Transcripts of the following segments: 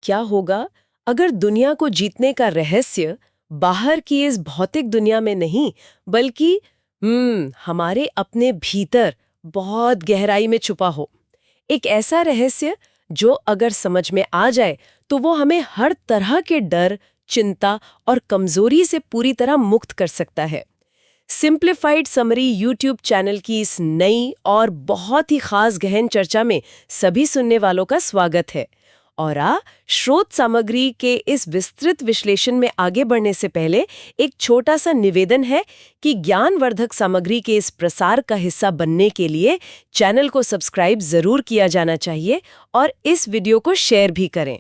क्या होगा अगर दुनिया को जीतने का रहस्य बाहर की इस भौतिक दुनिया में नहीं, बल्कि हमारे अपने भीतर बहुत गहराई में छुपा हो। एक ऐसा रहस्य जो अगर समझ में आ जाए तो वो हमें हर तरह के डर, चिंता और कमजोरी से पूरी तरह मुक्त कर सकता है। सिंप्लीफाइड समरी यूट्यूब चैनल की इस नई और बहुत ही खास गहन चर्चा में सभी सुनने वालों का स्वागत है। और स्रोत सामग्री के इस विस्तृत विश्लेषण में आगे बढ़ने से पहले एक छोटा सा निवेदन है कि ज्ञानवर्धक सामग्री के इस प्रसार का हिस्सा बनने के लिए चैनल को सब्सक्राइब जरूर किया जाना चाहिए और इस वीडियो को शेयर भी करें।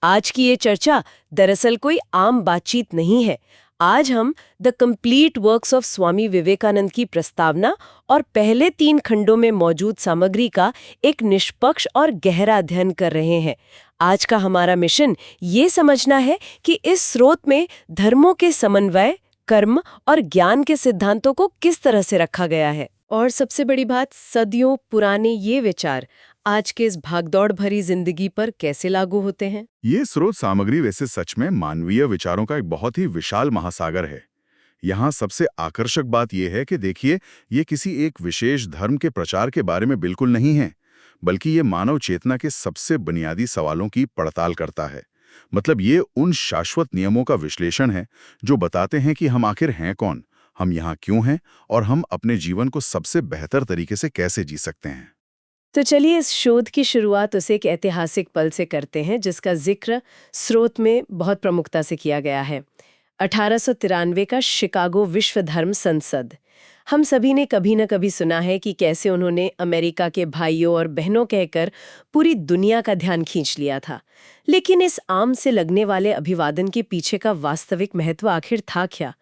आज की ये चर्चा दरअसल कोई आम बातचीत नहीं है। आज हम the complete works of Swami Vivekananda की प्रस्तावना और पहले 3 खंडों में मौजूद सामग्री का एक निष्पक्ष और गहरा अध्ययन कर रहे हैं। आज का हमारा मिशन ये समझना है कि इस स्रोत में धर्मों के समन्वय, कर्म और ज्ञान के सिद्धांतों को किस तरह से रखा गया है। और सबसे बड़ी बात, सदियों पुराने ये विचार आज के इस भागदौड़ भरी जिंदगी पर कैसे लागू होते हैं। ये स्रोत सामग्री वैसे सच में मानवीय विचारों का एक बहुत ही विशाल महासागर है। यहाँ सबसे आकर्षक बात यह है कि देखिए, ये किसी एक विशेष धर्म के प्रचार के बारे में बिल्कुल नहीं है, बल्कि ये मानव चेतना के सबसे बुनियादी सवालों की पड़ताल करता है। मतलब ये उन शाश्वत नियमों का विश्लेषण है जो बताते हैं कि हम आखिर हैं कौन, हम यहाँ क्यों हैं और हम अपने जीवन को सबसे बेहतर तरीके से कैसे जी सकते हैं। तो चलिए इस शोध की शुरुआत उस एक ऐतिहासिक पल से करते हैं जिसका जिक्र स्रोत में बहुत प्रमुखता से किया गया है। 1893 का शिकागो विश्व धर्म संसद। हम सभी ने कभी न कभी सुना है कि कैसे उन्होंने अमेरिका के भाइयों और बहनों कहकर पूरी दुनिया का ध्यान खींच लिया था। लेकिन इस आम से लगने वाले अभिवादन के पीछे का वास्तविक महत्व आखिर था क्या?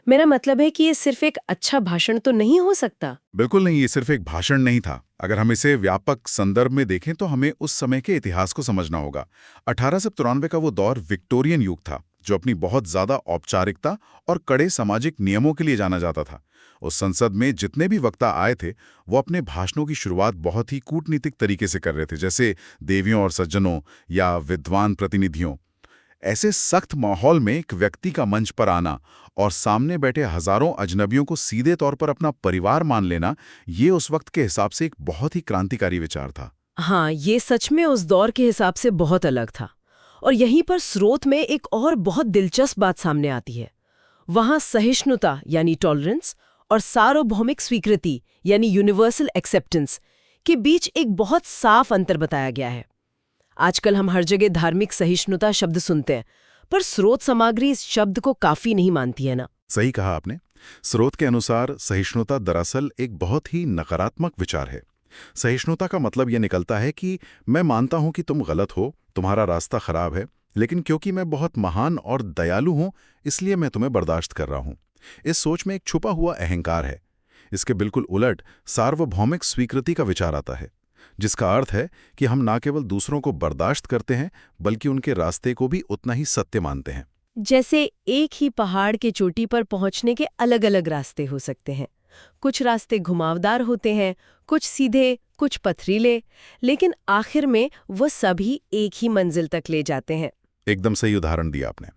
मेरा मतलब है कि ये सिर्फ एक अच्छा भाषण तो नहीं हो सकता। बिल्कुल नहीं, ये सिर्फ एक भाषण नहीं था। अगर हम इसे व्यापक संदर्भ में देखें तो हमें उस समय के इतिहास को समझना होगा। 1893 का वो दौर विक्टोरियन युग था, जो अपनी बहुत ज्यादा औपचारिकता और कड़े सामाजिक नियमों के लिए जाना जाता था। उस संसद में जितने भी वक्ता आए थे, वो अपने भाषणों की शुरुआत बहुत ही कूटनीतिक तरीके से कर रहे थे, जैसे देवियों और सज्जनों या विद्वान प्रतिनिधियों। ऐसे सख्त माहौल में एक व्यक्ति का मंच पर आना और सामने बैठे हजारों अजनबियों को सीधे तौर पर अपना परिवार मान लेना, ये उस वक्त के हिसाब से एक बहुत ही क्रांतिकारी विचार था। हाँ, ये सच में उस दौर के हिसाब से बहुत अलग था। और यहीं पर स्रोत में एक और बहुत दिलचस्प बात सामने आती है। वहाँ सहिष्णुता यानी टॉलरेंस और सार्वभौमिक स्वीकृति यानी यूनिवर्सल एक्सेप्टेंस के बीच एक बहुत साफ अंतर बताया गया है। आजकल हम हर जगह धार्मिक सहिष्णुता शब्द सुनते हैं, पर स्रोत सामग्री इस शब्द को काफी नहीं मानती है ना। सही कहा आपने। स्रोत के अनुसार सहिष्णुता दरअसल एक बहुत ही नकारात्मक विचार है। सहिष्णुता का मतलब यह निकलता है कि मैं मानता हूं कि तुम गलत हो, तुम्हारा रास्ता खराब है, लेकिन क्योंकि मैं बहुत महान और दयालु हूं, इसलिए मैं तुम्हें बर्दाश्त कर रहा हूं। इस सोच में एक छुपा हुआ अहंकार है। इसके बिल्कुल उलट सार्वभौमिक स्वीकृति का विचार आता है, जिसका अर्थ है कि हम न केवल दूसरों को बर्दाश्त करते हैं, बल्कि उनके रास्ते को भी उतना ही सत्य मानते हैं। जैसे एक ही पहाड़ के चोटी पर पहुंचने के अलग-अलग रास्ते हो सकते हैं। कुछ रास्ते घुमावदार होते हैं, कुछ सीधे, कुछ पथरीले, लेकिन आखिर में वो सभी एक ही मंजिल तक ले जाते हैं। एकदम सही उदाहरण दिया आपने।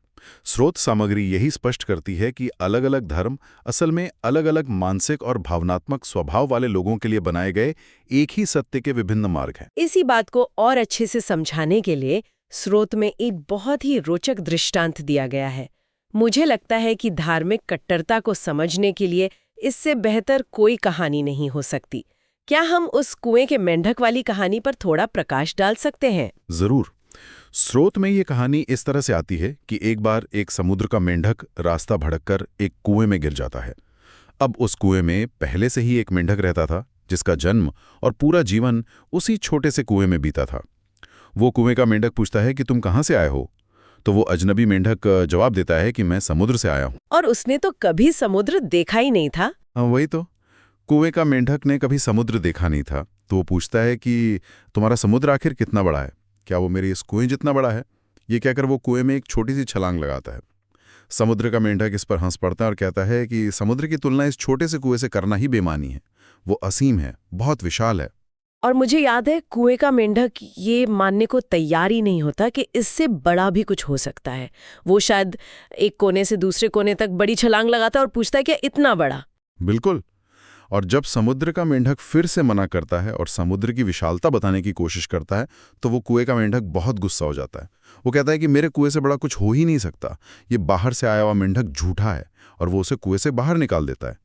स्रोत सामग्री यही स्पष्ट करती है कि अलग-अलग धर्म असल में अलग-अलग मानसिक और भावनात्मक स्वभाव वाले लोगों के लिए बनाए गए एक ही सत्य के विभिन्न मार्ग हैं। इसी बात को और अच्छे से समझाने के लिए स्रोत में एक बहुत ही रोचक दृष्टांत दिया गया है। मुझे लगता है कि धार्मिक कट्टरता को समझने के लिए इससे बेहतर कोई कहानी नहीं हो सकती। क्या हम उस कुएं के मेंढक वाली कहानी पर थोड़ा प्रकाश डाल सकते हैं? जरूर। स्रोत में ये कहानी इस तरह से आती है कि एक बार एक समुद्र का मेंढक रास्ता भटककर एक कुएं में गिर जाता है। अब उस कुएं में पहले से ही एक मेंढक रहता था, जिसका जन्म और पूरा जीवन उसी छोटे से कुएं में बीता था। वो कुएं का मेंढक पूछता है कि तुम कहाँ से आए हो? तो वो अजनबी मेंढक जवाब देता है कि मैं समुद्र से आया हूँ। और उसने तो कभी समुद्र देखा ही नहीं था। हाँ, वही तो। कुएं का मेंढक ने कभी समुद्र देखा नहीं था, तो वो पूछता है कि तुम्हारा समुद्र आखिर कितना बड़ा है? क्या वो मेरे इस कुएं जितना बड़ा है? ये कहकर वो कुएं में एक छोटी सी छलांग लगाता है। समुद्र का मेंढक इस पर हंस पड़ता है और कहता है कि समुद्र की तुलना इस छोटे से कुएं से करना ही बेमानी है। वो असीम है, बहुत विशाल है। और मुझे याद है कुएं का मेंढक ये मानने को तैयार ही नहीं होता कि इससे बड़ा भी कुछ हो सकता है। वो शायद एक कोने से दूसरे कोने तक बड़ी छलांग लगाता है और पूछता है कि इतना बड़ा। बिल्कुल। और जब समुद्र का मेंढक फिर से मना करता है और समुद्र की विशालता बताने की कोशिश करता है, तो वो कुएं का मेंढक बहुत गुस्सा हो जाता है। वो कहता है कि मेरे कुएं से बड़ा कुछ हो ही नहीं सकता, ये बाहर से आया हुआ मेंढक झूठा है, और वो उसे कुएं से बाहर निकाल देता है।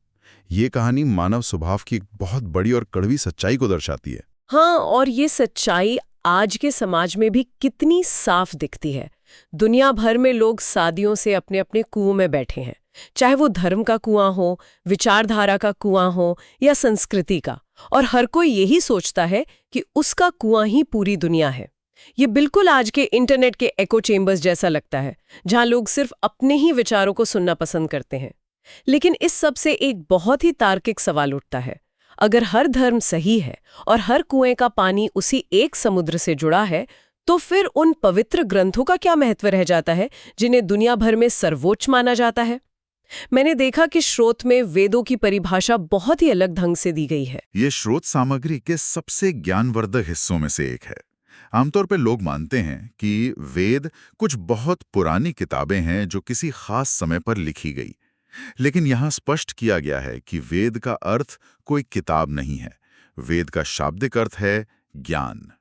ये कहानी मानव स्वभाव की एक बहुत बड़ी और कड़वी सच्चाई को दर्शाती है। हाँ, और ये सच्चाई आज के समाज में भी कितनी साफ दिखती है। दुनिया भर में लोग सदियों से अपने अपने कुओं में बैठे हैं, चाहे वो धर्म का कुआं हो, विचारधारा का कुआं हो या संस्कृति का, और हर कोई यही सोचता है कि उसका कुआं ही पूरी दुनिया है। ये बिल्कुल आज के इंटरनेट के एको चेम्बर्स जैसा लगता है, जहां लोग सिर्फ अपने ही विचारों को सुनना पसंद करते हैं। लेकिन इस सब से एक बहुत ही तार्किक सवाल उठता है। अगर हर धर्म सही है और हर कुएं का पानी उसी एक समुद्र से जुड़ा है, तो फिर उन पवित्र ग्रंथों का क्या महत्व रह जाता है जिन्हें दुनिया भर में सर्वोच्च माना जाता है? मैंने देखा कि स्रोत में वेदों की परिभाषा बहुत ही अलग ढंग से दी गई है। ये स्रोत सामग्री के सबसे ज्ञानवर्धक हिस्सों में से एक है। आमतौर पर लोग मानते हैं कि वेद कुछ बहुत पुरानी किताबें हैं जो किसी खास समय पर लिखी गई। लेकिन यहाँ स्पष्ट किया गया है कि वेद का अर्थ कोई किताब नहीं है। वेद का शाब्दिक अर्थ है ज्ञान।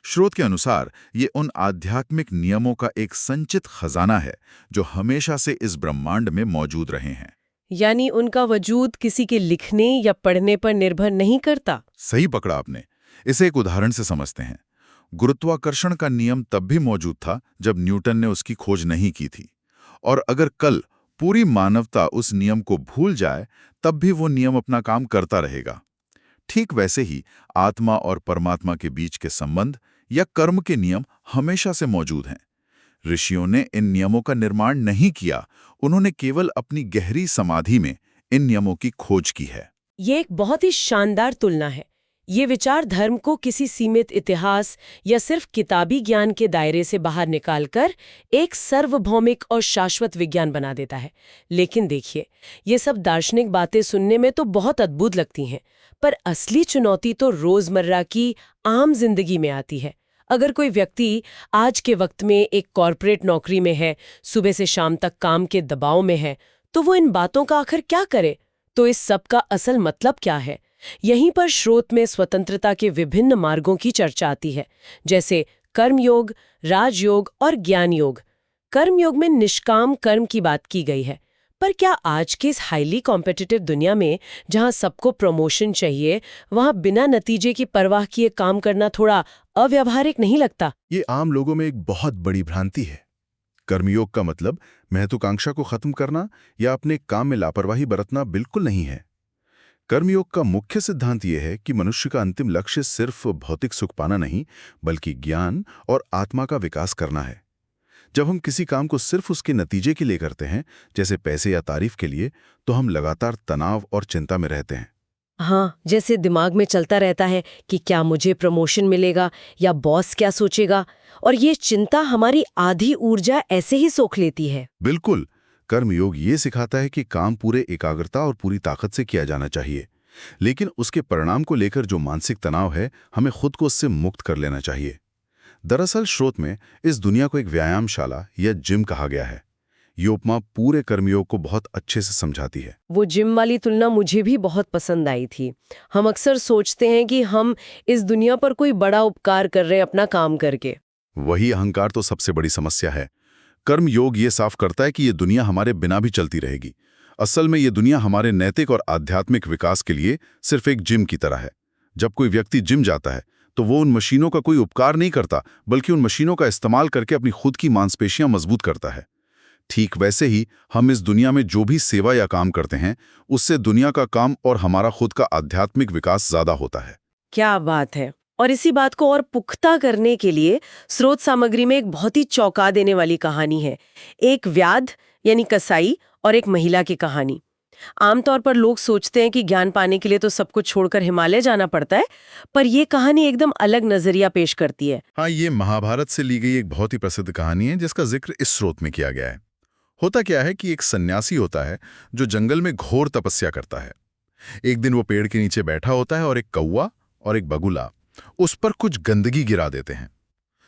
स्रोत के अनुसार ये उन आध्यात्मिक नियमों का एक संचित खजाना है जो हमेशा से इस ब्रह्मांड में मौजूद रहे हैं। यानी उनका वजूद किसी के लिखने या पढ़ने पर निर्भर नहीं करता। सही पकड़ा आपने। इसे एक उदाहरण से समझते हैं। गुरुत्वाकर्षण का नियम तब भी मौजूद था जब न्यूटन ने उसकी खोज नहीं की थी, और अगर कल पूरी मानवता उस नियम को भूल जाए तब भी वो नियम अपना काम करता रहेगा। ठीक वैसे ही आत्मा और परमात्मा के बीच के संबंध या कर्म के नियम हमेशा से मौजूद हैं। ऋषियों ने इन नियमों का निर्माण नहीं किया, उन्होंने केवल अपनी गहरी समाधि में इन नियमों की खोज की है। ये एक बहुत ही शानदार तुलना है। ये विचार धर्म को किसी सीमित इतिहास या सिर्फ किताबी ज्ञान के दायरे से बाहर निकालकर एक सार्वभौमिक और शाश्वत विज्ञान बना देता है। लेकिन देखिए, ये सब दार्शनिक बातें सुनने में तो बहुत अद्भुत लगती हैं, पर असली चुनौती तो रोजमर्रा की आम जिंदगी में आती है। अगर कोई व्यक्ति आज के वक्त में एक कॉर्पोरेट नौकरी में है, सुबह से शाम तक काम के दबाव में है, तो वो इन बातों का आखिर क्या करे? तो इस सब का असल मतलब क्या है? यहीं पर स्रोत में स्वतंत्रता के विभिन्न मार्गों की चर्चा आती है, जैसे कर्मयोग, राजयोग और ज्ञान योग। कर्मयोग में निष्काम कर्म की बात की गई है, पर क्या आज की इस हाईली कॉम्पिटिटिव दुनिया में, जहां सबको प्रमोशन चाहिए, वहां बिना नतीजे की परवाह किए काम करना थोड़ा अव्यावहारिक नहीं लगता? ये आम लोगों में एक बहुत बड़ी भ्रांति है। कर्मयोग का मतलब महत्वाकांक्षा को खत्म करना या अपने काम में लापरवाही बरतना बिल्कुल नहीं है। कर्मयोग का मुख्य सिद्धांत यह है कि मनुष्य का अंतिम लक्ष्य सिर्फ भौतिक सुख पाना नहीं, बल्कि ज्ञान और आत्मा का विकास करना है। जब हम किसी काम को सिर्फ उसके नतीजे के लिए करते हैं, जैसे पैसे या तारीफ के लिए, तो हम लगातार तनाव और चिंता में रहते हैं। हाँ, जैसे दिमाग में चलता रहता है कि क्या मुझे प्रमोशन मिलेगा या बॉस क्या सोचेगा, और ये चिंता हमारी आधी ऊर्जा ऐसे ही सोख लेती है। बिल्कुल। कर्मयोग ये सिखाता है कि काम पूरे एकाग्रता और पूरी ताकत से किया जाना चाहिए, लेकिन उसके परिणाम को लेकर जो मानसिक तनाव है, हमें खुद को उससे मुक्त कर लेना चाहिए। दरअसल स्रोत में इस दुनिया को एक व्यायामशाला या जिम कहा गया है। ये उपमा पूरे कर्मयोग को बहुत अच्छे से समझाती है। वो जिम वाली तुलना मुझे भी बहुत पसंद आई थी। हम अक्सर सोचते हैं कि हम इस दुनिया पर कोई बड़ा उपकार कर रहे हैं अपना काम करके। वही अहंकार तो सबसे बड़ी समस्या है। कर्मयोग ये साफ करता है कि ये दुनिया हमारे बिना भी चलती रहेगी। असल में ये दुनिया हमारे नैतिक और आध्यात्मिक विकास के लिए सिर्फ एक जिम की तरह है। जब कोई व्यक्ति जिम जाता है, तो वो उन मशीनों का कोई उपकार नहीं करता, बल्कि उन मशीनों का इस्तेमाल करके अपनी खुद की मांसपेशियां मजबूत करता है। ठीक वैसे ही हम इस दुनिया में जो भी सेवा या काम करते हैं, उससे दुनिया का काम और हमारा खुद का आध्यात्मिक विकास ज्यादा होता है। क्या बात है। और इसी बात को और पुख्ता करने के लिए स्रोत सामग्री में एक बहुत ही चौंका देने वाली कहानी है। एक व्याध यानी कसाई और एक महिला की कहानी। आमतौर पर लोग सोचते हैं कि ज्ञान पाने के लिए तो सब कुछ छोड़कर हिमालय जाना पड़ता है, पर यह कहानी एकदम अलग नजरिया पेश करती है। हाँ, ये महाभारत से ली गई एक बहुत ही प्रसिद्ध कहानी है, जिसका जिक्र इस स्रोत में किया गया है। होता क्या है कि एक सन्यासी होता है जो जंगल में घोर तपस्या करता है। एक दिन वो पेड़ के नीचे बैठा होता है और एक कौवा और एक बगुला उस पर कुछ गंदगी गिरा देते हैं।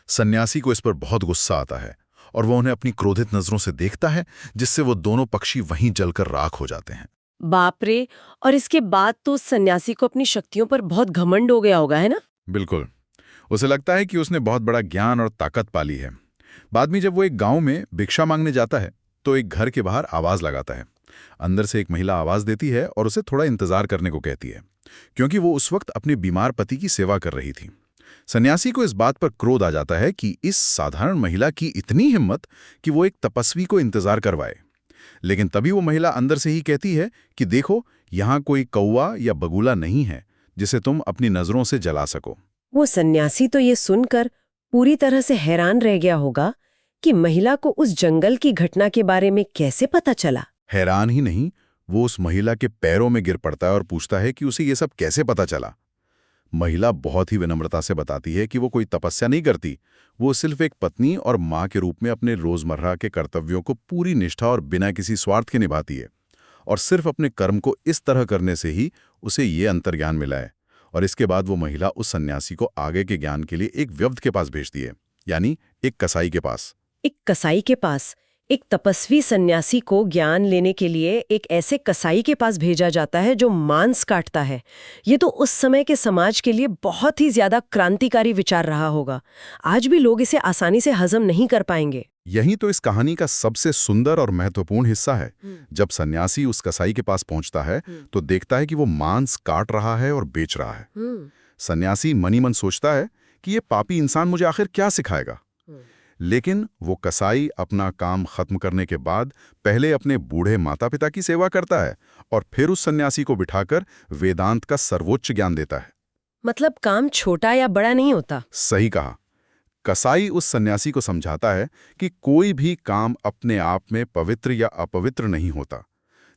सन्यासी को इस पर बहुत गुस्सा आता है और वो उन्हें अपनी क्रोधित नजरों से देखता है, जिससे वो दोनों पक्षी वहीं जलकर राख हो जाते हैं। बाप रे। और इसके बाद तो उस सन्यासी को अपनी शक्तियों पर बहुत घमंड हो गया होगा, है ना? बिल्कुल। उसे लगता है कि उसने बहुत बड़ा ज्ञान और ताकत पाली है। बाद में जब वो एक गांव में भिक्षा मांगने जाता है तो एक घर के बाहर आवाज लगाता है। अंदर से एक महिला आवाज देती है और उसे थोड़ा इंतजार करने को कहती है, क्योंकि वो उस वक्त अपने बीमार पति की सेवा कर रही थी। सन्यासी को इस बात पर क्रोध आ जाता है कि इस साधारण महिला की इतनी हिम्मत कि वो एक तपस्वी को इंतजार करवाए। लेकिन तभी वो महिला अंदर से ही कहती है कि देखो, यहाँ कोई कौवा या बगुला नहीं है जिसे तुम अपनी नजरों से जला सको। वो सन्यासी तो ये सुनकर पूरी तरह से हैरान रह गया होगा कि महिला को उस जंगल की घटना के बारे में कैसे पता चला। हैरान ही नहीं, वो उस महिला के पैरों में गिर पड़ता है और पूछता है कि उसे ये सब कैसे पता चला। महिला बहुत ही विनम्रता से बताती है कि वो कोई तपस्या नहीं करती, वो सिर्फ एक पत्नी और माँ के रूप में अपने रोजमर्रा के कर्तव्यों को पूरी निष्ठा और बिना किसी स्वार्थ के निभाती है। और सिर्फ अपने कर्म को इस तरह करने से ही उसे ये अंतर्ज्ञान मिला है। और इसके बाद वो महिला उस सन्यासी को आगे के ज्ञान के लिए एक व्यक्ति के पास भेजती है, यानी एक कसाई के पास। एक कसाई के पास? एक तपस्वी सन्यासी को ज्ञान लेने के लिए एक ऐसे कसाई के पास भेजा जाता है जो मांस काटता है। ये तो उस समय के समाज के लिए बहुत ही ज्यादा क्रांतिकारी विचार रहा होगा। आज भी लोग इसे आसानी से हजम नहीं कर पाएंगे। यही तो इस कहानी का सबसे सुंदर और महत्वपूर्ण हिस्सा है। जब सन्यासी उस कसाई के पास पहुंचता है तो देखता है कि वो मांस काट रहा है और बेच रहा है। सन्यासी मनी मन सोचता है कि ये पापी इंसान मुझे आखिर क्या सिखाएगा। लेकिन वो कसाई अपना काम खत्म करने के बाद पहले अपने बूढ़े माता पिता की सेवा करता है और फिर उस सन्यासी को बिठाकर वेदांत का सर्वोच्च ज्ञान देता है। मतलब काम छोटा या बड़ा नहीं होता। सही कहा। कसाई उस सन्यासी को समझाता है कि कोई भी काम अपने आप में पवित्र या अपवित्र नहीं होता।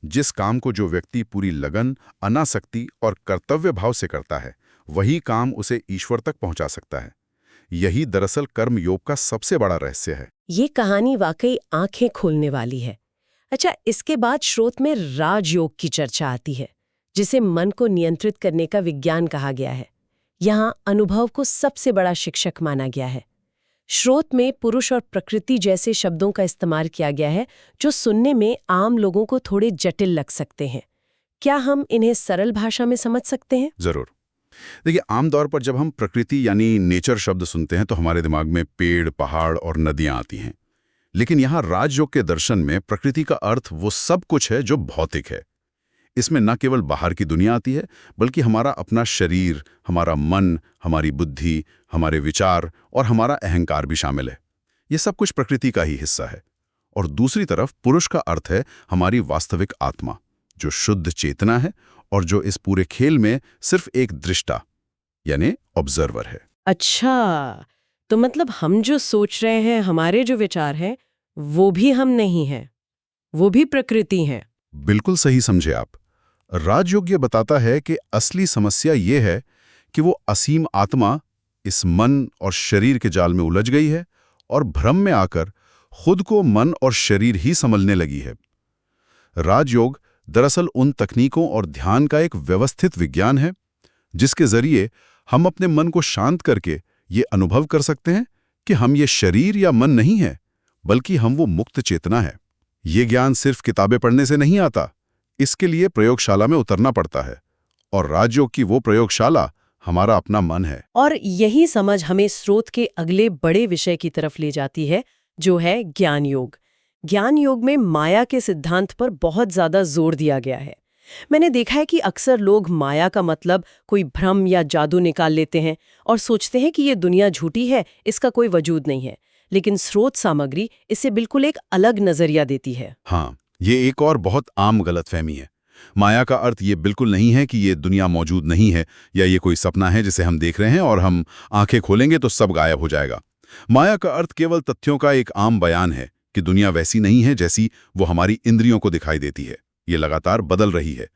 जिस काम को जो व्यक्ति पूरी लगन, अनासक्ति और कर्तव्य भाव से करता है, वही काम उसे ईश्वर तक पहुंचा सकता है। यही दरअसल कर्म योग का सबसे बड़ा रहस्य है। ये कहानी वाकई आंखें खोलने वाली है। अच्छा, इसके बाद स्रोत में राजयोग की चर्चा आती है, जिसे मन को नियंत्रित करने का विज्ञान कहा गया है। यहाँ अनुभव को सबसे बड़ा शिक्षक माना गया है। स्रोत में पुरुष और प्रकृति जैसे शब्दों का इस्तेमाल किया गया है, जो सुनने में आम लोगों को थोड़े जटिल लग सकते हैं। क्या हम इन्हें सरल भाषा में समझ सकते हैं? जरूर। देखिए, आमतौर पर जब हम प्रकृति यानी नेचर शब्द सुनते हैं तो हमारे दिमाग में पेड़, पहाड़ और नदियां आती हैं। लेकिन यहाँ राजयोग के दर्शन में प्रकृति का अर्थ वो सब कुछ है जो भौतिक है। इसमें न केवल बाहर की दुनिया आती है, बल्कि हमारा अपना शरीर, हमारा मन, हमारी बुद्धि, हमारे विचार और हमारा अहंकार भी शामिल है। ये सब कुछ प्रकृति का ही हिस्सा है। और दूसरी तरफ पुरुष का अर्थ है हमारी वास्तविक आत्मा, जो शुद्ध चेतना है और जो इस पूरे खेल में सिर्फ एक दृष्टा यानी ऑब्जर्वर है। अच्छा, तो मतलब हम जो सोच रहे हैं, हमारे जो विचार हैं, वो भी हम नहीं हैं, वो भी प्रकृति हैं। बिल्कुल सही समझे आप। राजयोग ये बताता है कि असली समस्या ये है कि वो असीम आत्मा इस मन और शरीर के जाल में उलझ गई है और भ्रम में आकर खुद को मन और शरीर ही समझने लगी है। राजयोग दरअसल उन तकनीकों और ध्यान का एक व्यवस्थित विज्ञान है, जिसके जरिए हम अपने मन को शांत करके ये अनुभव कर सकते हैं कि हम ये शरीर या मन नहीं है, बल्कि हम वो मुक्त चेतना है। ये ज्ञान सिर्फ किताबें पढ़ने से नहीं आता, इसके लिए प्रयोगशाला में उतरना पड़ता है। और राजयोग की वो प्रयोगशाला हमारा अपना मन है। और यही समझ हमें स्रोत के अगले बड़े विषय की तरफ ले जाती है, जो है ज्ञान योग। ज्ञान योग में माया के सिद्धांत पर बहुत ज्यादा जोर दिया गया है। मैंने देखा है कि अक्सर लोग माया का मतलब कोई भ्रम या जादू निकाल लेते हैं और सोचते हैं कि ये दुनिया झूठी है, इसका कोई वजूद नहीं है। लेकिन स्रोत सामग्री इसे बिल्कुल एक अलग नजरिया देती है। हाँ, ये एक और बहुत आम गलतफहमी है। माया का अर्थ ये बिल्कुल नहीं है कि ये दुनिया मौजूद नहीं है या ये कोई सपना है जिसे हम देख रहे हैं और हम आंखें खोलेंगे तो सब गायब हो जाएगा। माया का अर्थ केवल तथ्यों का एक आम बयान है कि दुनिया वैसी नहीं है जैसी वो हमारी इंद्रियों को दिखाई देती है। ये लगातार बदल रही है।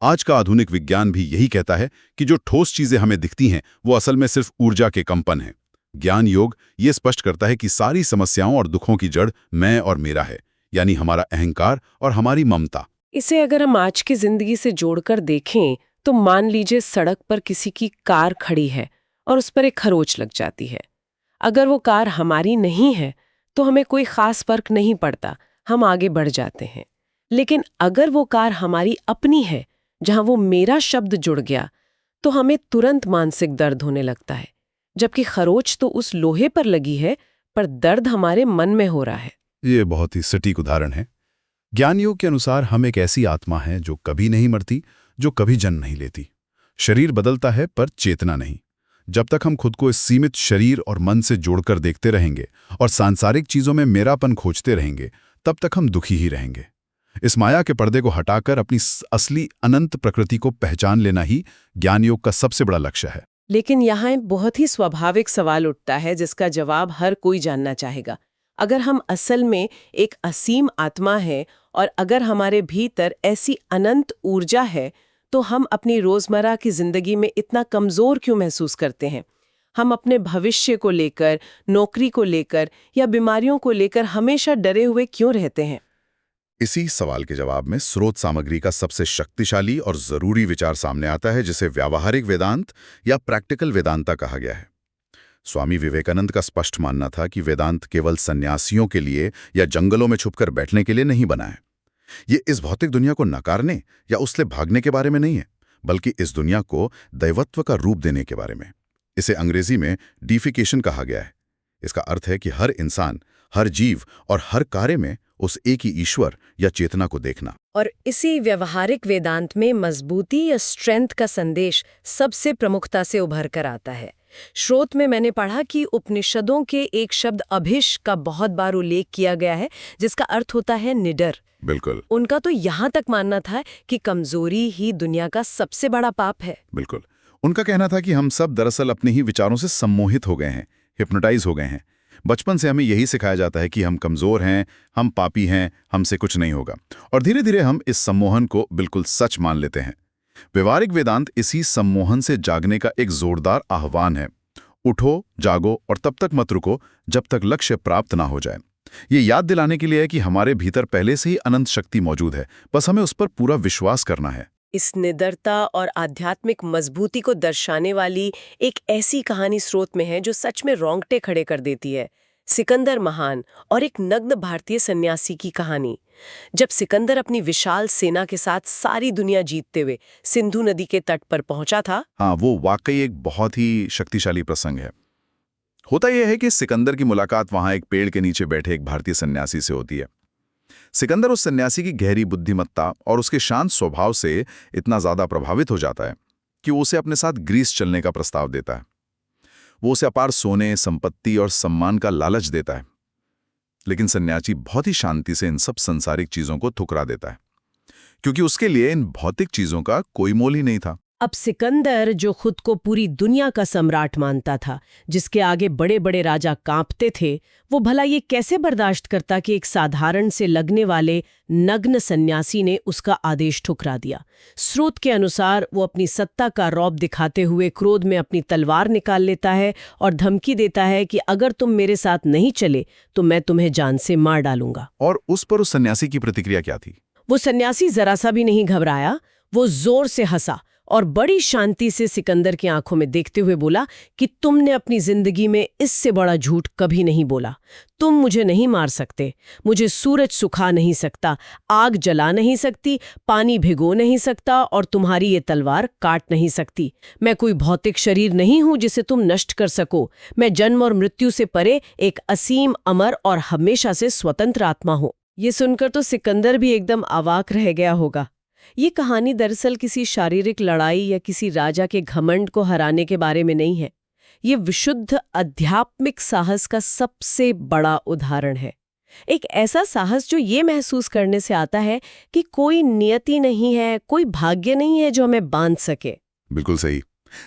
आज का आधुनिक विज्ञान भी यही कहता है कि जो ठोस चीजें हमें दिखती हैं वो असल में सिर्फ ऊर्जा के कंपन हैं। ज्ञान योग ये स्पष्ट करता है कि सारी समस्याओं और दुखों की जड़ मैं और मेरा है, यानी हमारा अहंकार और हमारी ममता। इसे अगर हम आज की जिंदगी से जोड़कर देखें तो मान लीजिए सड़क पर किसी की कार खड़ी है और उस पर एक खरोच लग जाती है। अगर वो कार हमारी नहीं है तो हमें कोई खास फर्क नहीं पड़ता, हम आगे बढ़ जाते हैं। लेकिन अगर वो कार हमारी अपनी है, जहां वो मेरा शब्द जुड़ गया, तो हमें तुरंत मानसिक दर्द होने लगता है, जबकि खरोच तो उस लोहे पर लगी है, पर दर्द हमारे मन में हो रहा है। ये बहुत ही सटीक उदाहरण है। ज्ञान योग के अनुसार हम एक ऐसी आत्मा है जो कभी नहीं मरती, जो कभी जन्म नहीं लेती। शरीर बदलता है पर चेतना नहीं। जब तक हम खुद को इस सीमित शरीर और मन से जोड़कर देखते रहेंगे और सांसारिक चीजों में मेरापन खोजते रहेंगे, तब तक हम दुखी ही रहेंगे। इस माया के पर्दे को हटाकर अपनी असली अनंत प्रकृति को पहचान लेना ही ज्ञान योग का सबसे बड़ा लक्ष्य है। लेकिन यहाँ एक बहुत ही स्वाभाविक सवाल उठता है जिसका जवाब हर कोई जानना चाहेगा। अगर हम असल में एक असीम आत्मा है और अगर हमारे भीतर ऐसी अनंत ऊर्जा है, तो हम अपनी रोजमर्रा की जिंदगी में इतना कमजोर क्यों महसूस करते हैं? हम अपने भविष्य को लेकर, नौकरी को लेकर या बीमारियों को लेकर हमेशा डरे हुए क्यों रहते हैं? इसी सवाल के जवाब में स्रोत सामग्री का सबसे शक्तिशाली और जरूरी विचार सामने आता है, जिसे व्यावहारिक वेदांत या प्रैक्टिकल वेदांता कहा गया है। स्वामी विवेकानंद का स्पष्ट मानना था कि वेदांत केवल सन्यासियों के लिए या जंगलों में छुपकर बैठने के लिए नहीं बना है। ये इस भौतिक दुनिया को नकारने या उससे भागने के बारे में नहीं है, बल्कि इस दुनिया को दैवत्व का रूप देने के बारे में। इसे अंग्रेजी में डीफिकेशन कहा गया है। इसका अर्थ है कि हर इंसान, हर जीव और हर कार्य में उस एक ही ईश्वर या चेतना को देखना। और इसी व्यवहारिक वेदांत में मजबूती या स्ट्रेंथ का संदेश सबसे प्रमुखता से उभर कर आता है। स्रोत में मैंने पढ़ा कि उपनिषदों के एक शब्द अभिष का बहुत बार उल्लेख किया गया है, जिसका अर्थ होता है निडर। बिल्कुल उनका तो यहाँ तक मानना था कि कमजोरी ही दुनिया का सबसे बड़ा पाप है। बिल्कुल। उनका कहना था कि हम सब दरअसल अपने ही विचारों से सम्मोहित हो गए हैं, हिप्नोटाइज हो गए हैं। बचपन से हमें यही सिखाया जाता है कि हम कमजोर हैं, हम पापी हैं, हमसे कुछ नहीं होगा, और धीरे धीरे हम इस सम्मोहन को बिल्कुल सच मान लेते हैं। व्यवहारिक वेदांत इसी सम्मोहन से जागने का एक जोरदार आह्वान है। उठो, जागो और तब तक मत रुको जब तक लक्ष्य प्राप्त ना हो जाए। ये याद दिलाने के लिए है कि हमारे भीतर पहले से ही अनंत शक्ति मौजूद है, बस हमें उस पर पूरा विश्वास करना है। इस निडरता और आध्यात्मिक मजबूती को दर्शाने वाली एक ऐसी कहानी स्रोत में है जो सच में रोंगटे खड़े कर देती है। सिकंदर महान और एक नग्न भारतीय सन्यासी की कहानी। जब सिकंदर अपनी विशाल सेना के साथ सारी दुनिया जीतते हुए सिंधु नदी के तट पर पहुंचा था। हाँ, वो वाकई एक बहुत ही शक्तिशाली प्रसंग है। होता यह है कि सिकंदर की मुलाकात वहां एक पेड़ के नीचे बैठे एक भारतीय सन्यासी से होती है। सिकंदर उस सन्यासी की गहरी बुद्धिमत्ता और उसके शांत स्वभाव से इतना ज्यादा प्रभावित हो जाता है कि वो उसे अपने साथ ग्रीस चलने का प्रस्ताव देता है। वो उसे अपार सोने, संपत्ति और सम्मान का लालच देता है। लेकिन सन्यासी बहुत ही शांति से इन सब सांसारिक चीजों को ठुकरा देता है, क्योंकि उसके लिए इन भौतिक चीजों का कोई मोल ही नहीं था। अब सिकंदर, जो खुद को पूरी दुनिया का सम्राट मानता था, जिसके आगे बड़े बड़े राजा कांपते थे, वो भला ये कैसे बर्दाश्त करता कि एक साधारण से लगने वाले नग्न सन्यासी ने उसका आदेश ठुकरा दिया। स्रोत के अनुसार वो अपनी सत्ता का रौब दिखाते हुए क्रोध में अपनी तलवार निकाल लेता है और धमकी देता है कि अगर तुम मेरे साथ नहीं चले तो मैं तुम्हें जान से मार डालूंगा। और उस पर उस सन्यासी की प्रतिक्रिया क्या थी? वो सन्यासी जरा सा भी नहीं घबराया। वो जोर से हंसा और बड़ी शांति से सिकंदर की आंखों में देखते हुए बोला कि तुमने अपनी जिंदगी में इससे बड़ा झूठ कभी नहीं बोला। तुम मुझे नहीं मार सकते, मुझे सूरज सुखा नहीं सकता, आग जला नहीं सकती, पानी भिगो नहीं सकता और तुम्हारी ये तलवार काट नहीं सकती। मैं कोई भौतिक शरीर नहीं हूं जिसे तुम नष्ट कर सको। मैं जन्म और मृत्यु से परे एक असीम, अमर और हमेशा से स्वतंत्र आत्मा हूं। ये सुनकर तो सिकंदर भी एकदम अवाक रह गया होगा। ये कहानी दरअसल किसी शारीरिक लड़ाई या किसी राजा के घमंड को हराने के बारे में नहीं है। ये विशुद्ध आध्यात्मिक साहस का सबसे बड़ा उदाहरण है। एक ऐसा साहस जो ये महसूस करने से आता है कि कोई नियति नहीं है, कोई भाग्य नहीं है जो हमें बांध सके। बिल्कुल सही।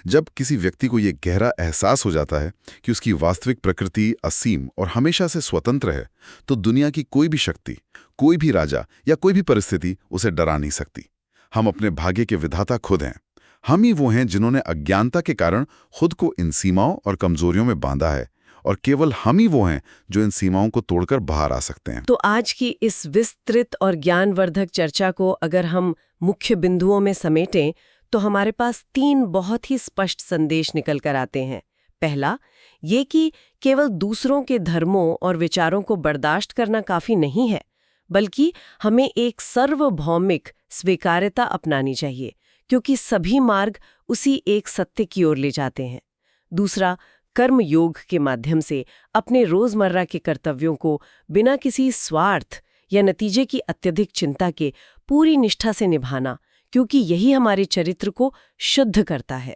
जब किसी व्यक्ति को ये गहरा एहसास हो जाता है कि उसकी वास्तविक प्रकृति असीम और हमेशा से स्वतंत्र है, तो दुनिया की कोई भी शक्ति, कोई भी राजा या कोई भी परिस्थिति उसे डरा नहीं सकती। हम अपने भाग्य के विधाता खुद हैं। हम ही वो हैं जिन्होंने अज्ञानता के कारण खुद को इन सीमाओं और कमजोरियों में बांधा है, और केवल हम ही वो हैं जो इन सीमाओं को तोड़कर बाहर आ सकते हैं। तो आज की इस विस्तृत और ज्ञानवर्धक चर्चा को अगर हम मुख्य बिंदुओं में समेटें, तो हमारे पास 3 बहुत ही स्पष्ट संदेश निकल कर आते हैं। पहला, ये कि केवल दूसरों के धर्मों और विचारों को बर्दाश्त करना काफी नहीं है, बल्कि हमें एक सार्वभौमिक स्वीकार्यता अपनानी चाहिए, क्योंकि सभी मार्ग उसी एक सत्य की ओर ले जाते हैं। दूसरा, कर्म योग के माध्यम से अपने रोजमर्रा के कर्तव्यों को बिना किसी स्वार्थ या नतीजे की अत्यधिक चिंता के पूरी निष्ठा से निभाना, क्योंकि यही हमारे चरित्र को शुद्ध करता है।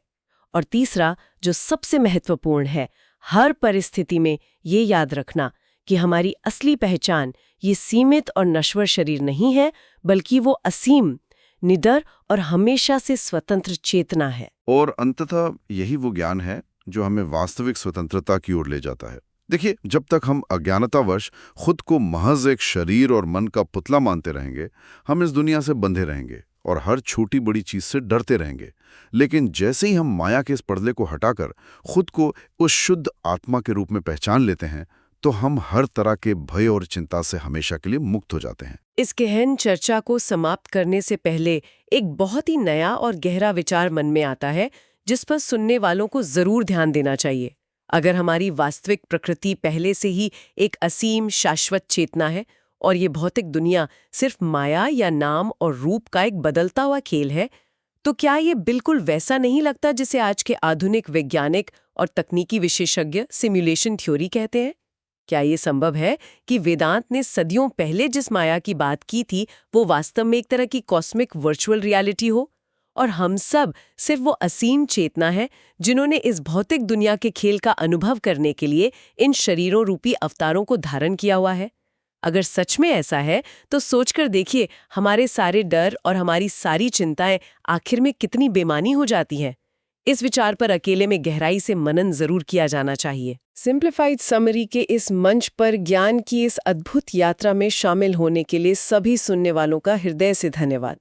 और तीसरा, जो सबसे महत्वपूर्ण है, हर परिस्थिति में ये याद रखना कि हमारी असली पहचान ये सीमित और नश्वर शरीर नहीं है, बल्कि वो असीम, निडर और हमेशा से स्वतंत्र चेतना है। और अंततः यही वो ज्ञान है जो हमें वास्तविक स्वतंत्रता की ओर ले जाता है। देखिए, जब तक हम अज्ञानतावश खुद को महज एक शरीर और मन का पुतला मानते रहेंगे, हम इस दुनिया से बंधे रहेंगे और हर छोटी बड़ी चीज से डरते रहेंगे। लेकिन जैसे ही हम माया के इस पर्दे को हटाकर खुद को उस शुद्ध आत्मा के रूप में पहचान लेते हैं, तो हम हर तरह के भय और चिंता से हमेशा के लिए मुक्त हो जाते हैं। इस गहन चर्चा को समाप्त करने से पहले एक बहुत ही नया और गहरा विचार मन में आता है, जिस पर सुनने वालों को जरूर ध्यान देना चाहिए। अगर हमारी वास्तविक प्रकृति पहले से ही एक असीम शाश्वत चेतना है और ये भौतिक दुनिया सिर्फ माया या नाम और रूप का एक बदलता हुआ खेल है, तो क्या ये बिल्कुल वैसा नहीं लगता जिसे आज के आधुनिक वैज्ञानिक और तकनीकी विशेषज्ञ सिमुलेशन थ्योरी कहते हैं? क्या ये संभव है कि वेदांत ने सदियों पहले जिस माया की बात की थी, वो वास्तव में एक तरह की कॉस्मिक वर्चुअल रियलिटी हो, और हम सब सिर्फ वो असीम चेतना है जिन्होंने इस भौतिक दुनिया के खेल का अनुभव करने के लिए इन शरीरों रूपी अवतारों को धारण किया हुआ है? अगर सच में ऐसा है, तो सोचकर देखिए, हमारे सारे डर और हमारी सारी चिंताएं आखिर में कितनी बेमानी हो जाती हैं। इस विचार पर अकेले में गहराई से मनन जरूर किया जाना चाहिए। सिंप्लीफाइड समरी के इस मंच पर ज्ञान की इस अद्भुत यात्रा में शामिल होने के लिए सभी सुनने वालों का हृदय से धन्यवाद।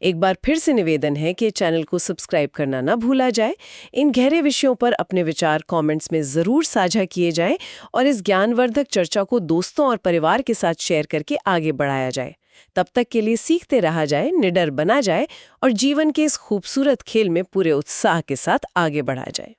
एक बार फिर से निवेदन है कि चैनल को सब्सक्राइब करना ना भूला जाए। इन गहरे विषयों पर अपने विचार कमेंट्स में जरूर साझा किए जाएं और इस ज्ञानवर्धक चर्चा को दोस्तों और परिवार के साथ शेयर करके आगे बढ़ाया जाए। तब तक के लिए सीखते रहा जाए, निडर बना जाए और जीवन के इस खूबसूरत खेल में पूरे उत्साह के साथ आगे बढ़ा जाए।